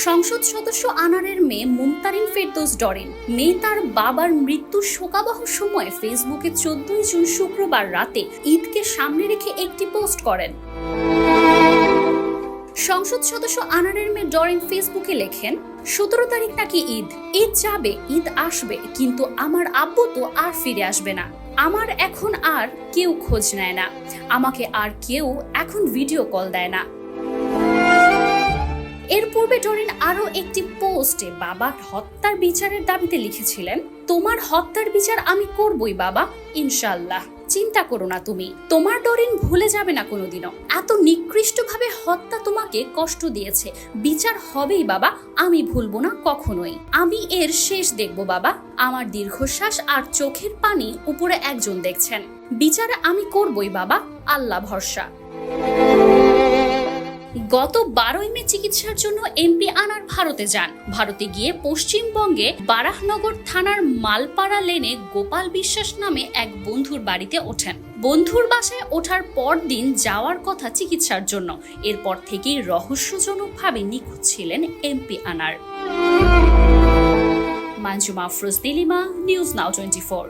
সংসদ সদস্য আনারের মেয়ে মুমতারিন ফেরদৌস ডরিন মেয়ে তার বাবার মৃত্যুর শোকাবহ সময়ে ফেসবুকে 14 জুন শুক্রবার রাতে ঈদকে সামনে রেখে একটি পোস্ট করেন। সংসদ সদস্য আনারের মেয়ে ডরিন ফেসবুকে লেখেন, 17 তারিখ নাকি ঈদ যাবে, ঈদ আসবে, কিন্তু আমার আব্বু তো আর ফিরে আসবে না। আমার এখন আর কেউ খোঁজ নেয় না, আমাকে আর কেউ এখন ভিডিও কল দেয় না। এর পূর্বে ডরিন আরো একটি পোস্টে বাবার হত্যার বিচারের দাবিতে লিখেছিলেন, তোমার হত্যার বিচার আমি করবই বাবা, ইনশাআল্লাহ, চিন্তা করো না তুমি। তোমার ডরিন ভুলে যাবে না কোনোদিনও। এত নিকৃষ্টভাবে হত্যা তোমাকে কষ্ট দিয়েছে, বিচার হবেই বাবা, আমি ভুলবো না কখনোই। আমি এর শেষ দেখব বাবা। আমার দীর্ঘশ্বাস আর চোখের পানি উপরে একজন দেখছেন, বিচার আমি করবই বাবা, আল্লাহ ভরসা। গত 12 মে চিকিৎসার জন্য এমপি আনার ভারতে যান। ভারতে গিয়ে পশ্চিমবঙ্গে বারাহনগর থানার মালপাড়া লেনে গোপাল বিশ্বাস নামে এক বন্ধুর বাড়িতে ওঠেন। বন্ধুর বাসায় ওঠার পর দিন যাওয়ার কথা চিকিৎসার জন্য। এরপর থেকেই রহস্যজনকভাবে নিখোঁজ ছিলেন এমপি আনার। Manjuma Afroz দিলিমা, news now 24।